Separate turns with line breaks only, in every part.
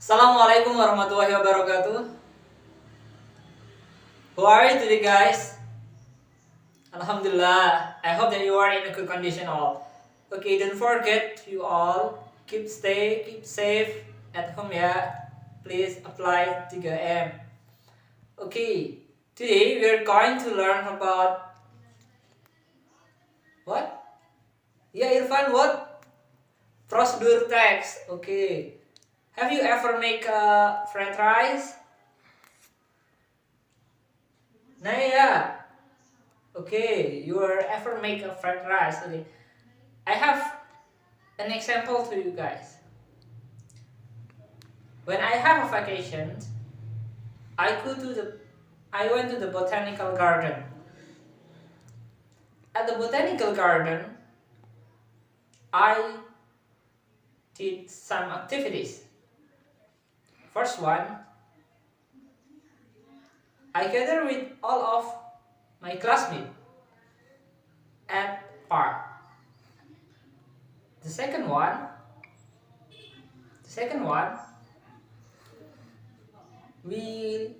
Assalamualaikum warahmatullahi wabarakatuh. How are you today, guys? Alhamdulillah. I hope that you are in a good condition all. Okay, don't forget you all keep safe at home, yeah. Please apply 3M. Okay, today we are going to learn about what? Yeah, Irfan, what? Prosedur text. Okay. Have you ever make a fried rice? Nah, yeah. Okay, you are ever make a fried rice? Okay, I have an example to you guys. When I have a vacation, I go to the I went to the botanical garden. At the botanical garden, I did some activities. First one, I gather with all of my classmates at park. The second one, the second one, we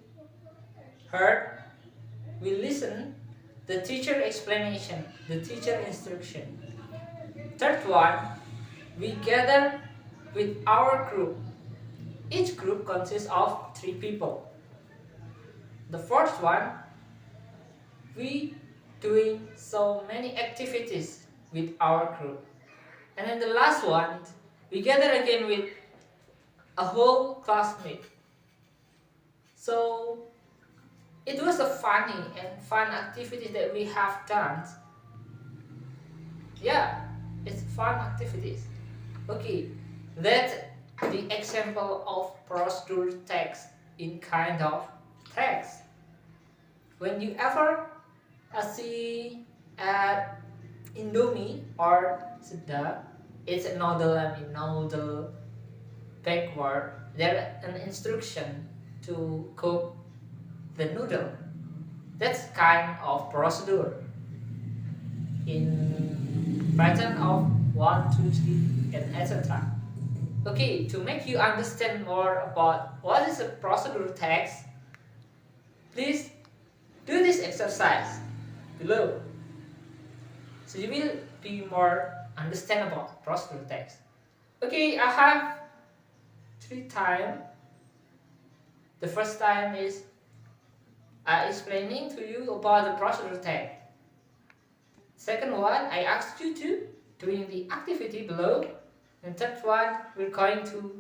heard, we listen the teacher explanation, the teacher instruction. Third one, we gather with our group. Each group consists of 3 people. The fourth one, we doing so many activities with our group. And then the last one, we gather again with a whole classmate. So it was a funny and fun activity that we have done. Yeah, it's fun activities. Okay, that's the example of prosedur text in kind of text. When you ever see at Indomie or Sedap, it's a noodle, noodle backward. There an instruction to cook the noodle. That's kind of procedure in pattern of 1, 2, 3, and etc. Okay, to make you understand more about what is a procedure text, please do this exercise below. So you will be more understandable procedure text. Okay, I have 3 times. The first time is I explaining to you about the procedure text. Second one, I asked you to doing the activity below. And third one, we're going to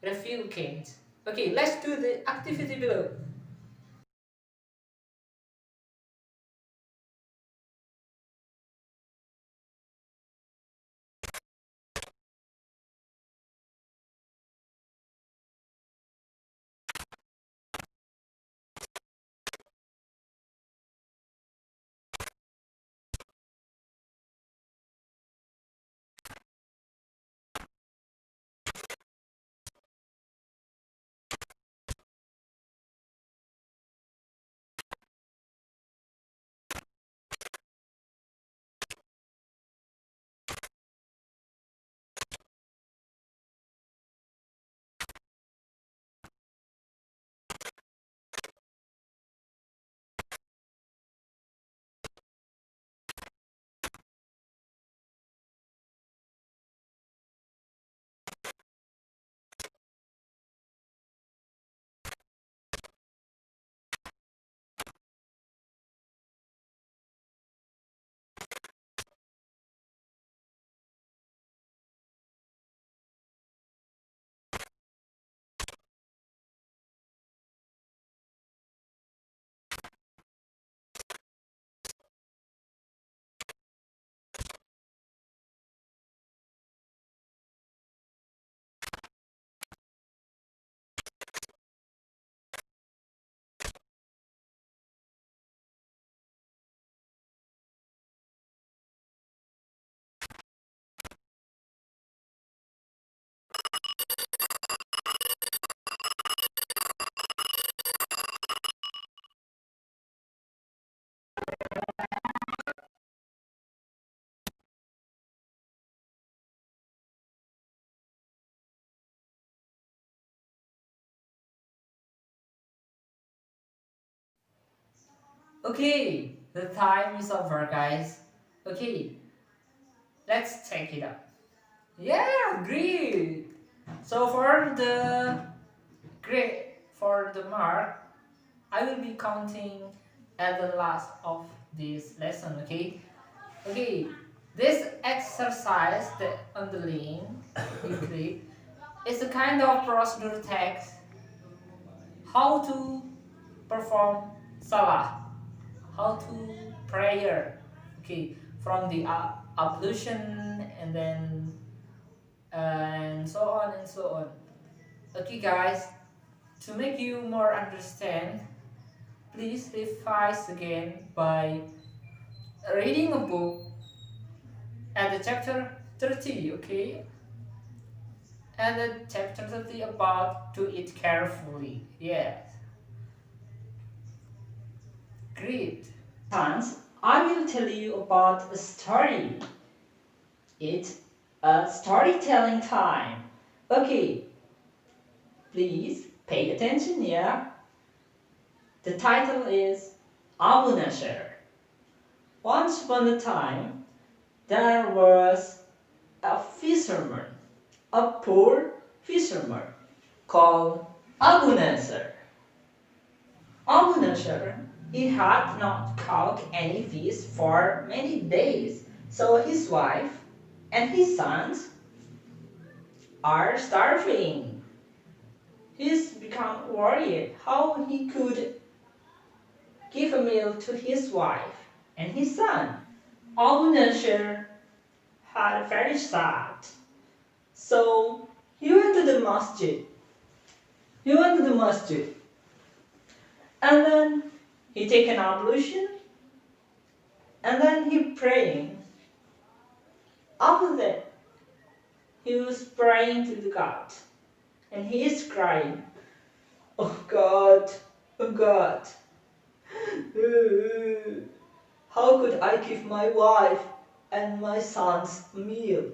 review again. Okay, let's do the activity below. Okay, the time is over, guys. Okay, let's take it up. Yeah, great. So for the mark, I will be counting at the last of this lesson. Okay. Okay. This exercise that on the link you click is a kind of procedure text how to perform salah, how to prayer. Okay, from the ablution and so on and so on. Okay, guys, to make you more understand, please revise again by reading a book at the chapter 30. Okay, and the chapter 30 about to eat carefully. Yes, great. Times I will tell you about a story. It's a storytelling time. Okay, please pay attention, yeah? The title is Abu Nashr. Once upon a time, there was a fisherman, a poor fisherman called Abu Nasr. Abu Nasr, he had not caught any fish for many days, so his wife and his sons are starving. He's become worried how he could give a meal to his wife and his son. Abu Nasr had very sad. So he went to the masjid. He went to the masjid. And then he take an ablution. And then he praying. After that, he was praying to the God. And he is crying. Oh God, oh God. How could I give my wife and my sons a meal?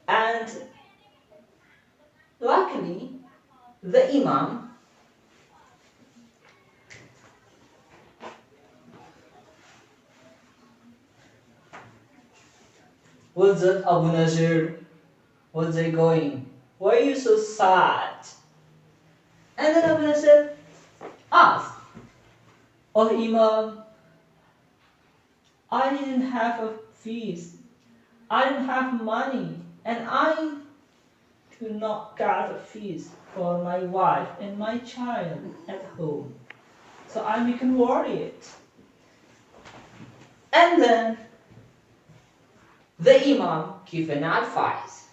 And luckily, the Imam What's up, Abu Nasr? What's it going? Why are you so sad? And then Abu Nasr asked, Oh Imam, I didn't have a feast. I didn't have money. And I could not get a feast for my wife and my child at home. So I became worried. And then the Imam gave an advice.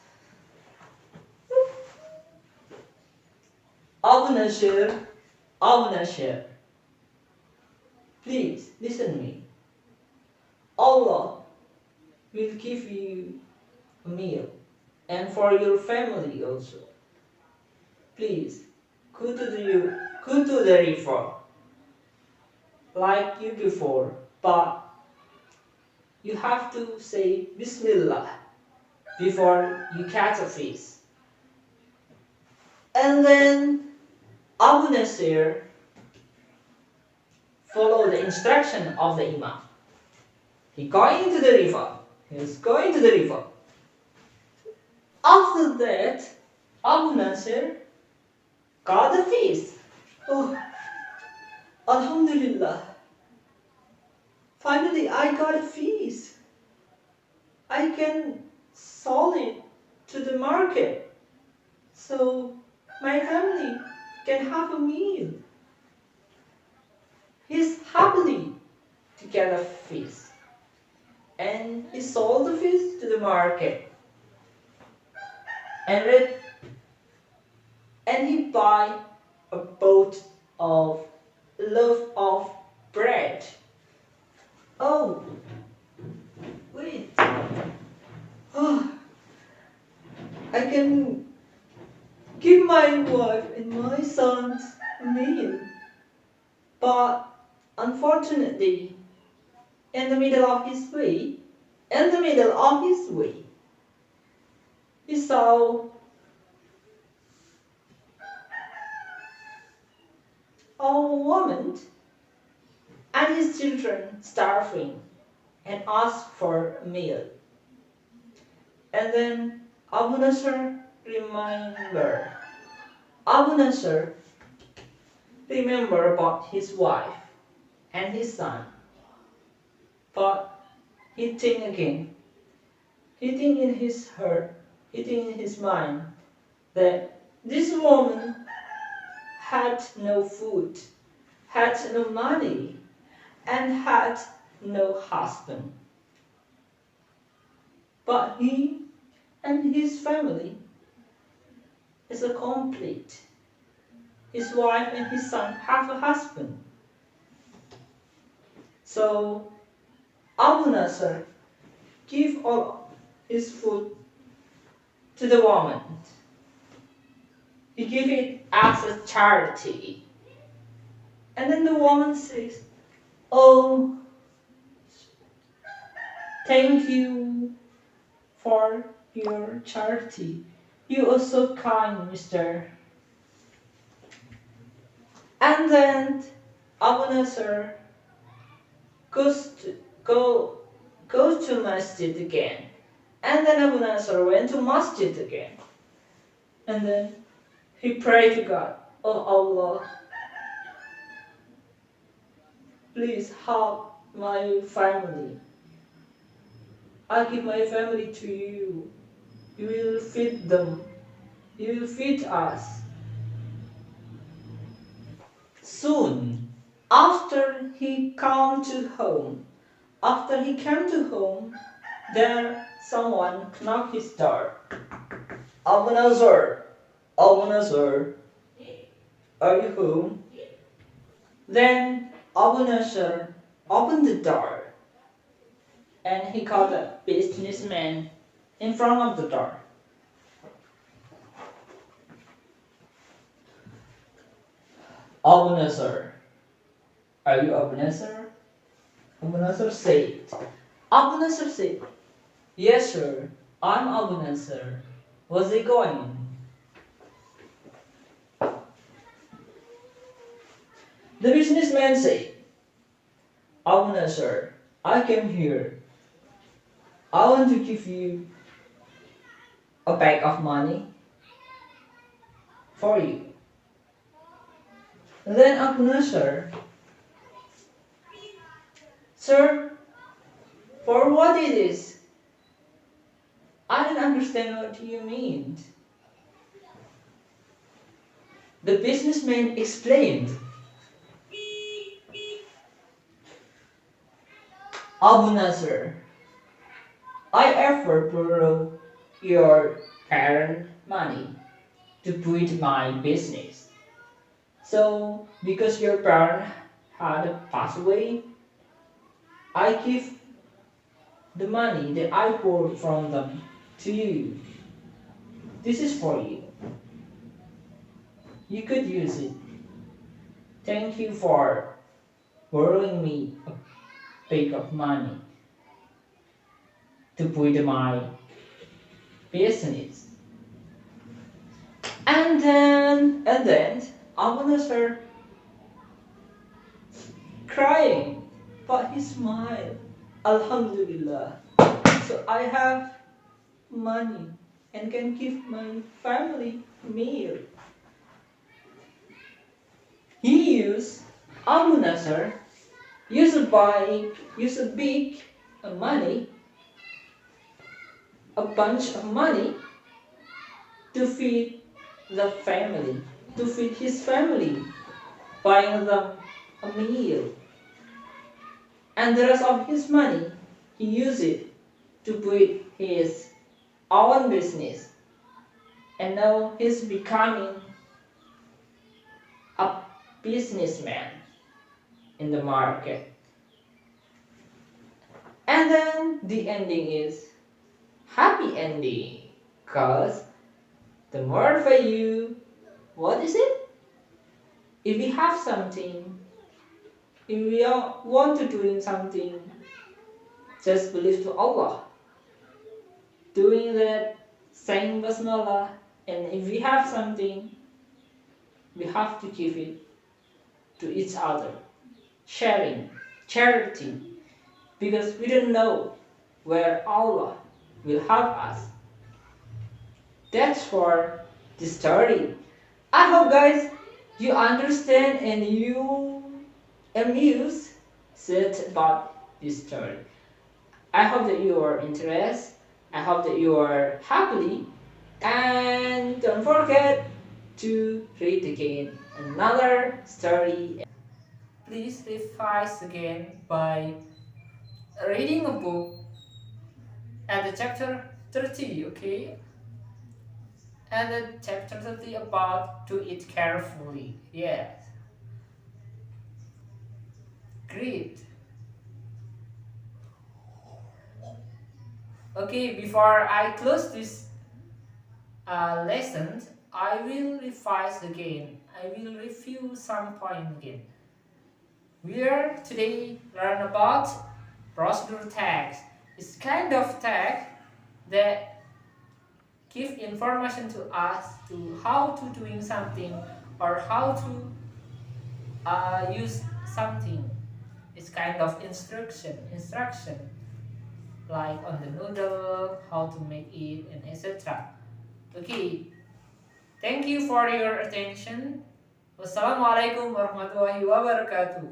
Abu Nasr, Abu Nasr, please listen to me. Allah will give you a meal and for your family also. Please go to the river like you before, but you have to say Bismillah before you catch a fish. And then Abu Nasr followed the instruction of the Imam. He going into the river. He was going to the river. After that, Abu Nasr got the fish. Oh, Alhamdulillah. Finally, I got a fish. I can sell it to the market so my family can have a meal. He's happily to get a fish. And he sold the fish to the market. And he buy a boat of loaf of bread. Oh, wait. Oh, I can give my wife and my sons a meal. But unfortunately, in the middle of his way, he saw a woman
and his children starving and asked for a meal. And then Abu Nasr remember. Abu Nasr remember about his wife and his son. But he think again. He think in his heart, he think in his mind that this woman had no food, had no money, and had no husband. But he and his family is a complete. His wife and his son have a husband. So Abu Nasr give all his food to the woman. He give it as a charity. And then the woman says, "Oh, thank you for your charity. You are so kind, mister." And then Abu Nasr goes to masjid again. And then Abu Nasr went to masjid again. And then he prayed to God, "Oh Allah, please help my family. I give my family to you. You will feed them. You will feed us." Soon, after he came to home, there someone knocked his door. "Abu Nasr, Abu Nasr, are you home?" Then Abu Nasr opened the door and he called a businessman in front of the door. "Abu Nasr, are you Abu Nasr?" Abu Nasr said, "Yes, sir, I'm Abu Nasr. What's it going?" The businessman said, "Abu Nasr, I came here. I want to give you a bag of money for you." Then Abu Nasr, "Sir, for what it is? I don't understand what you mean." The businessman explained, "Abu Nasr, I ever borrow your parent money to put my business. So, because your parent had passed away, I give the money that I borrowed from them to you. This is for you. You could use it. Thank you for borrowing me a bag of money to put my business." And then Abu Nasr crying, but he smiled. "Alhamdulillah. So I have money and can give my family meal." Abu Nasr used a big money, a bunch of money to feed his family, buying them a meal. And the rest of his money, he used it to put his own business. And now he's becoming a businessman in the market. And then the ending is happy ending, because the more value, what is it? If we have something, if we want to do something, just believe to Allah. Doing that, saying Basmala, and if we have something, we have to give it to each other. Sharing. charity, because we don't know where Allah will help us. That's for the story. I hope guys you understand and you amused about this story. I hope that you are interested. I hope that you are happy. And don't forget to read again another story.
Please revise again by reading a book at the chapter 30, okay? And the chapter 30 about to eat carefully. Yes. Great. Okay, before I close this lesson, I will revise again. I will review some point again. We are today learn about procedural tags. It's kind of tag that give information to us to how to doing something or how to use something. It's kind of instruction like on the noodle, how to make it, and etc. Okay, thank you for your attention. Wassalamualaikum warahmatullahi wabarakatuh.